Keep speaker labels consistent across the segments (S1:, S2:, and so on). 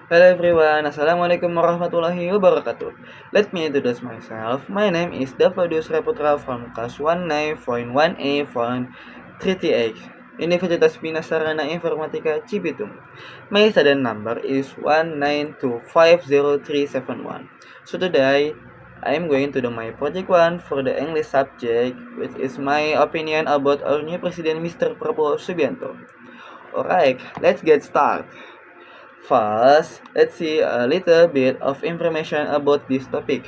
S1: Hello everyone, Assalamualaikum warahmatullahi wabarakatuh. Let me introduce myself. My name is Davadius Reputra from class 19.1A from 3TX, Universitas Bina Sarana Informatika Cibitung. My student number is 1925037 So today, I am going to do my project 1 for the English subject, which is my opinion about our new president, Mr. Prabowo Subianto. Alright, let's get started. First, let's see a little bit of information about this topic.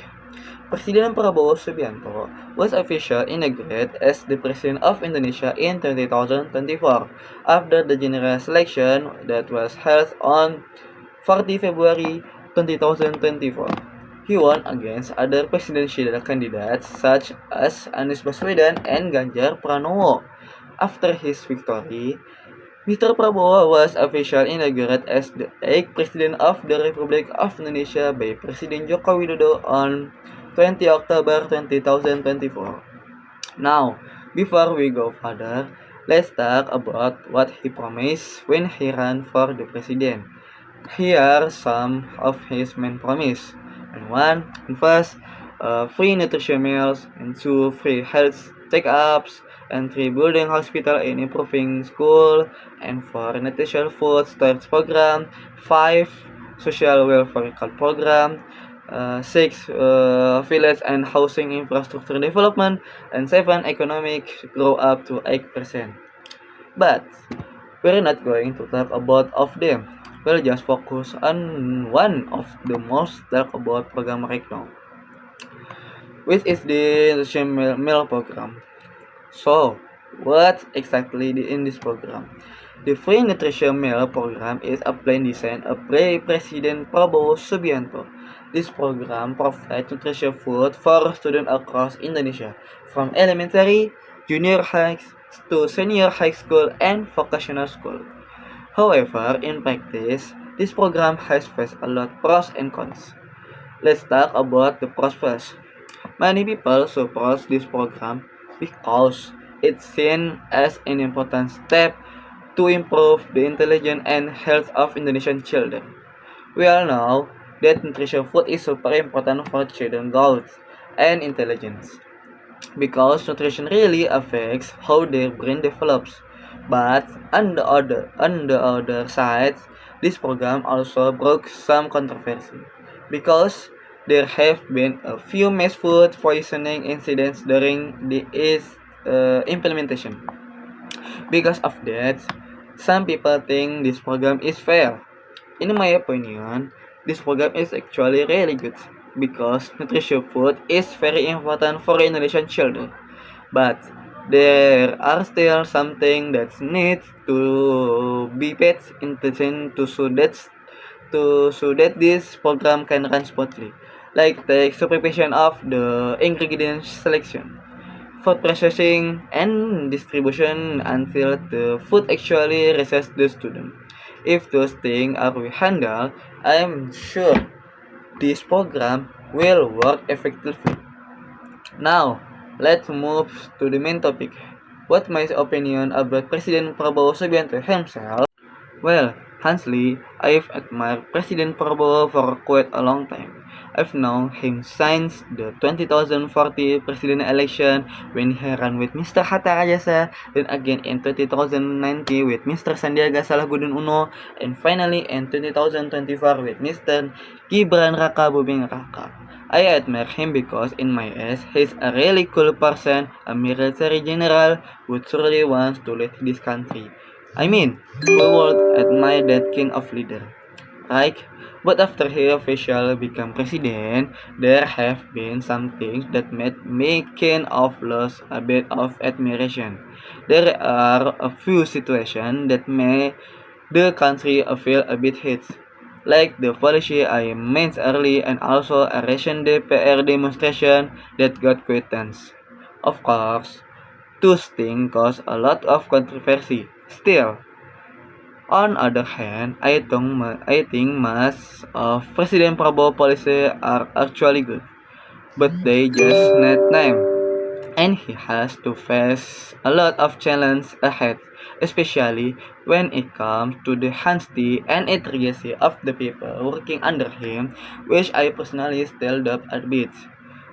S1: President Prabowo Subianto was officially inaugurated as the President of Indonesia in 2024 after the general election that was held on 40 February 2024. He won against other presidential candidates such as Anies Baswedan and Ganjar Pranowo. After his victory, Mr. Prabowo was officially inaugurated as the 8th President of the Republic of Indonesia by Presiden Joko Widodo on 20 October 2024. Now, before we go further, let's talk about what he promised when he ran for the president. Here are some of his main promises. And first, free nutrition meals, and two, free health checkups, and three, building hospital and improving school, and four, nutritional food storage program, five, social welfare card program, six, village and housing infrastructure development, and seven, economic grow up to 8%. But we're not going to talk about of them. We'll just focus on one of the most talked about program right now, which is the nutrition meal program. So, what exactly in this program? The Free Nutrition Meal program is a plan designed by President Prabowo Subianto. This program provides nutritious food for students across Indonesia, from elementary, junior high to senior high school and vocational school. However, in practice, this program has faced a lot of pros and cons. Let's talk about the pros first. Many people support this program because it's seen as an important step to improve the intelligence and health of Indonesian children. We all know that nutrition food is super important for children's growth and intelligence because nutrition really affects how their brain develops. But on the other side, this program also broke some controversy because there have been a few mass food poisoning incidents during its implementation. Because of that, some people think this program is fair. In my opinion, this program is actually really good because nutritious food is very important for Indonesian children. But there are still something that needs to be paid attention to so that this program can run smoothly, like the supervision of the ingredient selection, food processing, and distribution until the food actually reaches the student. If those things are we handle, I'm sure this program will work effectively. Now, let's move to the main topic. What my opinion about President Prabowo Subianto himself? Well, honestly, I've admired President Prabowo for quite a long time. I've known him since the 2040 president election when he ran with Mr. Hatta Rajasa, then again in 2019 with Mr. Sandiaga Salahuddin Uno, and finally in 2024 with Mr. Gibran Raka Buming Raka. I admire him because in my eyes, he's a really cool person, a military general who truly wants to lead this country. I mean, who would admire that kind of leader, right? But after he officially became president, there have been some things that made me kind of lose a bit of admiration. There are a few situations that made the country feel a bit hit, like the policy I mentioned earlier and also a recent DPR demonstration that got quite tense. Of course, those things caused a lot of controversy. Still, on other hand, I think most of President Prabowo policy are actually good, but they just need time, and he has to face a lot of challenge ahead. especially when it comes to the honesty and integrity of the people working under him, which I personally still doubt a bit.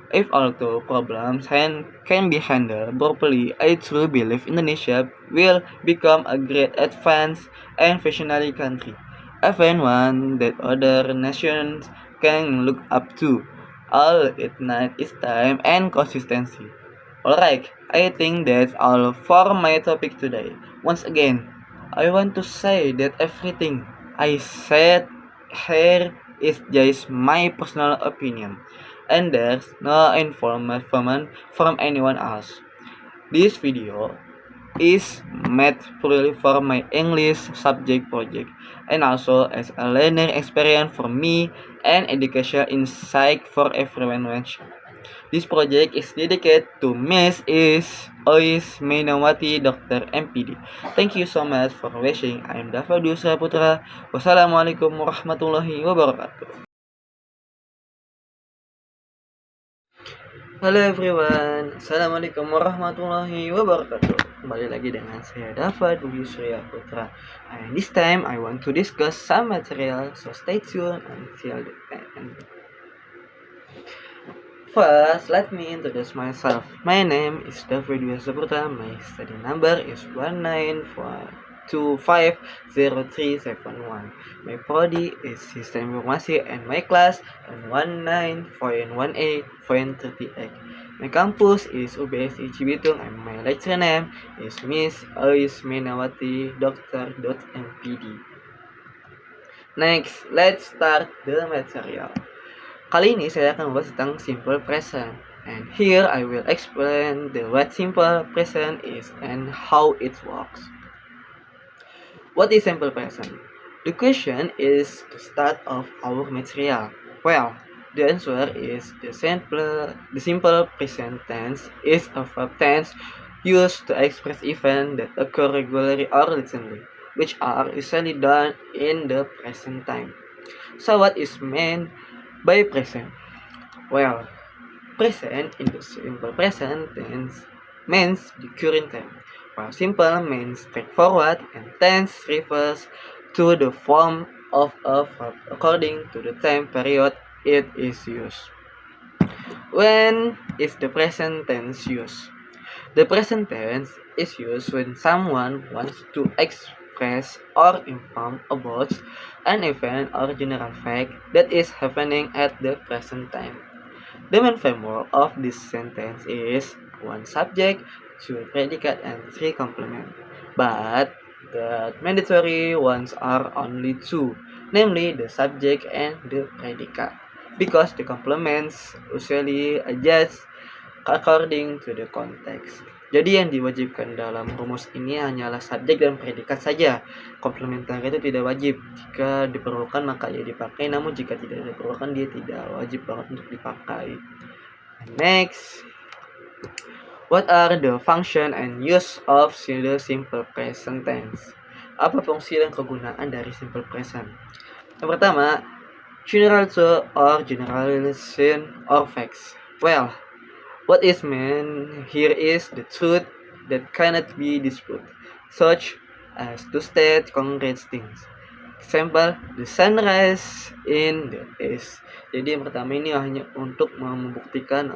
S1: If although problems can be handled properly, I truly believe Indonesia will become a great advanced and visionary country, even one that other nations can look up to. All it needs is time and consistency. Alright, I think that's all for my topic today. Once again, I want to say that everything I said here is just my personal opinion, and there's no information from anyone else. This video is made purely for my English subject project and also as a learning experience for me and education insight for everyone watching. This project is dedicated to Miss Ois Mainawati Dr. MPD. Thank you so much for watching. I am Dava Dusra Putra. Wassalamualaikum warahmatullahi wabarakatuh. Halo everyone, Assalamualaikum warahmatullahi wabarakatuh. Kembali lagi dengan saya Dava Dwi Surya Putra. And this time I want to discuss some material, so stay tuned until the end. First, let me introduce myself. My name is Dava Dwi Surya Putra. My study number is 194250371. My prodi is Sistem Informasi and my class on 19.1A.38. My campus is UBSI Cibitung and my lecturer name is Miss Ois Mainawati Dr. MPD. Next, let's start the material. Kali ini saya akan membahas tentang simple present. And here I will explain what simple present is and how it works. What is simple present? The question is the start of our material. Well, the answer is the simple present tense is a verb tense used to express events that occur regularly or recently, which are usually done in the present time. So what is meant by present? Well, present in the simple present tense means the current time, while simple means straightforward and tense refers to the form of a verb according to the time period it is used. When is the present tense used? The present tense is used when someone wants to express or inform about an event or general fact that is happening at the present time. The main framework of this sentence is 1 subject, 2 predicate, and 3 complement. But the mandatory ones are only 2, namely the subject and the predicate, because the complements usually adjust according to the context. Jadi yang diwajibkan dalam rumus ini hanyalah subjek dan predikat saja. Komplementer itu tidak wajib. Jika diperlukan maka ia dipakai, namun jika tidak diperlukan dia tidak wajib banget untuk dipakai. Next, what are the function and use of the simple present tense? Apa fungsi dan kegunaan dari simple present? Yang pertama, general truth or generalization or facts. Well, what is meant here is the truth that cannot be disputed, such as to state concrete things. Example, the sunrise in the east. Jadi yang pertama ini hanya untuk membuktikan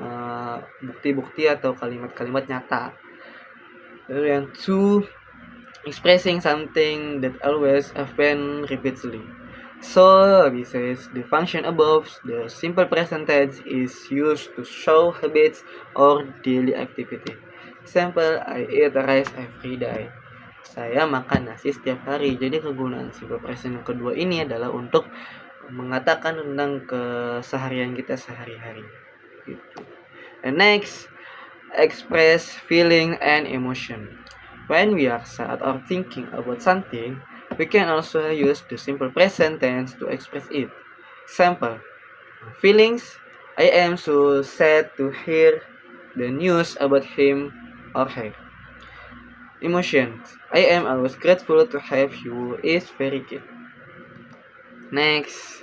S1: bukti-bukti atau kalimat-kalimat nyata. Lalu yang two, expressing something that always happen repeatedly. So, besides the function above, the simple present tense is used to show habits or daily activity. Example, I eat rice every day. Saya makan nasi setiap hari. Jadi kegunaan simple present yang kedua ini adalah untuk mengatakan tentang keseharian kita sehari-hari. Gitu. And next, express feeling and emotion. When we are sad or thinking about something, we can also use the simple present tense to express it. Example, feelings, I am so sad to hear the news about him or her. Emotions, I am always grateful to have you is very good. Next,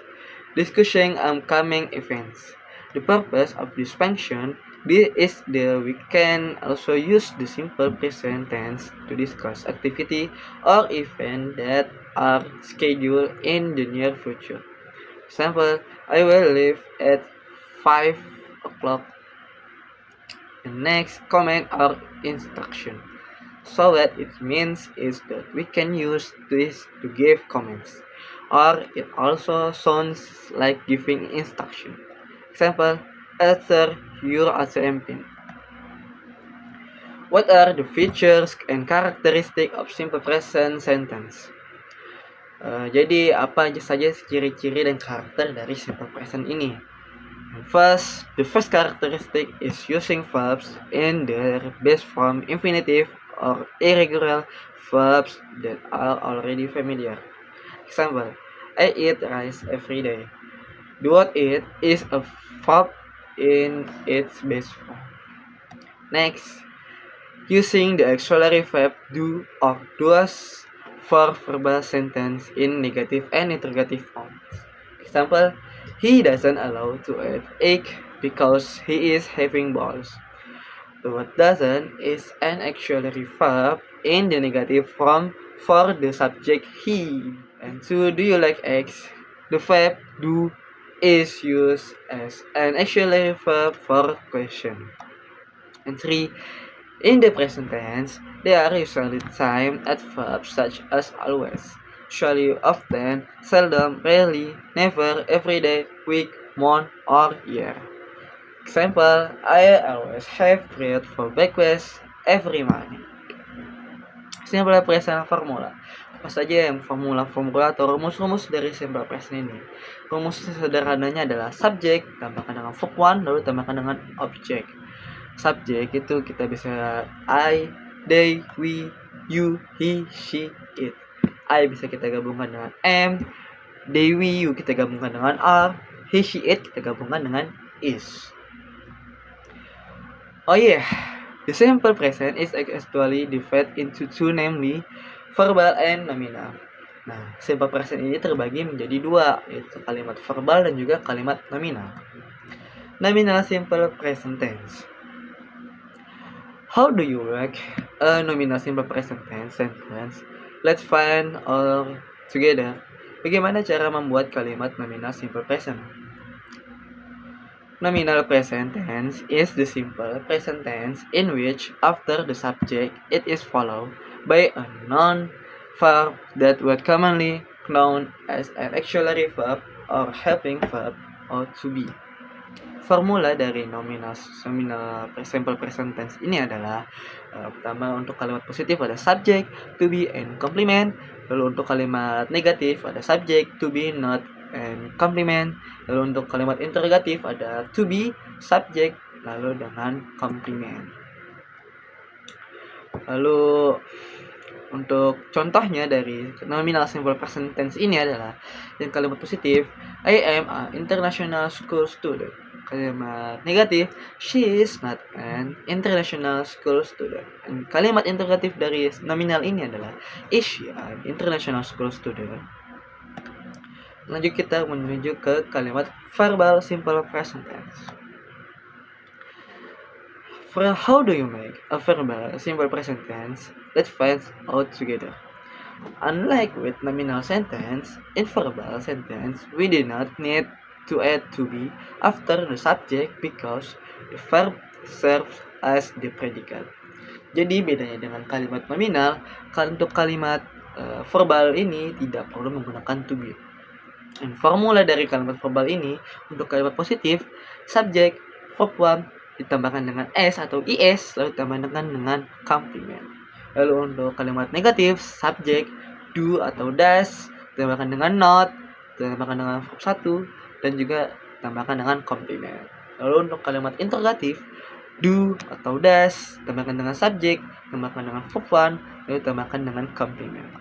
S1: discussing upcoming events. The purpose of this function We can also use the simple present tense to discuss activity or event that are scheduled in the near future. Example, I will leave at 5 o'clock. The next comment or instruction. So what it means is that we can use this to give comments, or it also sounds like giving instruction. Example, answer your assignment. What are the features and characteristics of simple present sentence? Jadi apa aja saja ciri-ciri dan karakter dari simple present ini? First, the first characteristic is using verbs in their base form, infinitive or irregular verbs that are already familiar. Example, I eat rice every day. The word eat is a verb in its base form. Next, using the auxiliary verb do or does for verbal sentence in negative and interrogative forms. Example, he doesn't allow to eat egg because he is having balls. The word doesn't is an auxiliary verb in the negative form for the subject he. And so, do you like eggs? The verb do is used as an auxiliary verb for question. And 3. In the present tense, they are usually timed at verbs such as always, usually, often, seldom, rarely, never, every day, week, month, or year. Example, I always have bread for breakfast every morning. Simple present formula. Apa saja yang formula-formula atau rumus-rumus dari simple present ini? Rumus sederhananya adalah subject tambahkan dengan verb one lalu tambahkan dengan object. Subject itu kita bisa I, they, we, you, he, she, it. I bisa kita gabungkan dengan am, they, we, you kita gabungkan dengan are, he, she, it kita gabungkan dengan is. Oh yeah, the simple present is actually divided into two, namely verbal and nominal. Nah, simple present ini terbagi menjadi dua, yaitu kalimat verbal dan juga kalimat nominal. Nominal simple present tense. How do you work a nominal simple present tense sentence? Let's find all together. Bagaimana cara membuat kalimat nominal simple present? Nominal present tense is the simple present tense in which after the subject it is followed by a noun verb that would commonly known as an auxiliary verb or helping verb or to be. Formula dari nominal simple present tense ini adalah pertama untuk kalimat positif ada subject, to be, and complement. Lalu untuk kalimat negatif ada subject, to be, not, and complement. Lalu untuk kalimat interrogatif ada to be, subject, lalu dengan complement. Lalu untuk contohnya dari nominal simple present tense ini adalah yang kalimat positif I am an international school student. Kalimat negatif she is not an international school student. Dan kalimat interrogatif dari nominal ini adalah is she an international school student. Lanjut kita menuju ke kalimat verbal simple present tense. For how do you make a verbal simple present tense? Let's find out together. Unlike with nominal sentence, in verbal sentence, we do not need to add to be after the subject because the verb serves as the predicate. Jadi bedanya dengan kalimat nominal, untuk kalimat verbal ini tidak perlu menggunakan to be. Dan formula dari kalimat verbal ini untuk kalimat positif, subject, verb one ditambahkan dengan s atau is lalu ditambahkan dengan complement. Lalu untuk kalimat negatif, subject, do atau does ditambahkan dengan not, ditambahkan dengan verb 1 dan juga ditambahkan dengan complement. Lalu untuk kalimat interrogatif, do atau does ditambahkan dengan subject, ditambahkan dengan verb 1 lalu ditambahkan dengan complement.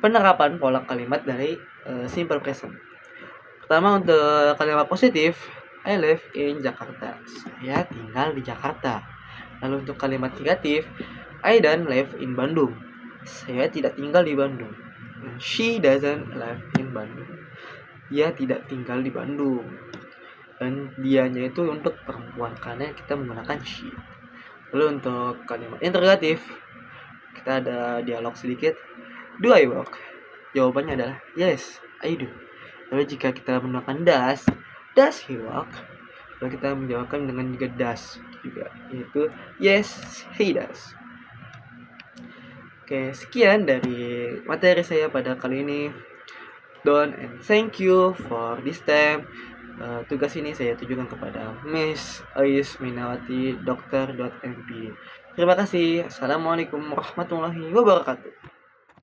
S1: Penerapan pola kalimat dari simple present. Pertama untuk kalimat positif, I live in Jakarta. Saya tinggal di Jakarta. Lalu untuk kalimat negatif, I don't live in Bandung. Saya tidak tinggal di Bandung. She doesn't live in Bandung. Dia tidak tinggal di Bandung. dan dianya itu untuk perempuan karena kita menggunakan she. Lalu untuk kalimat interrogatif kita ada dialog sedikit. Do I work? Jawabannya adalah yes, I do. Lalu jika kita menggunakan does he work? Lalu kita menjawabkan dengan juga does juga, yaitu yes, he does. Oke, sekian dari materi saya pada kali ini. Don and thank you for this time. Tugas ini saya tujukan kepada Miss Ais Minawati Dr.MP. Terima kasih. Assalamualaikum warahmatullahi wabarakatuh.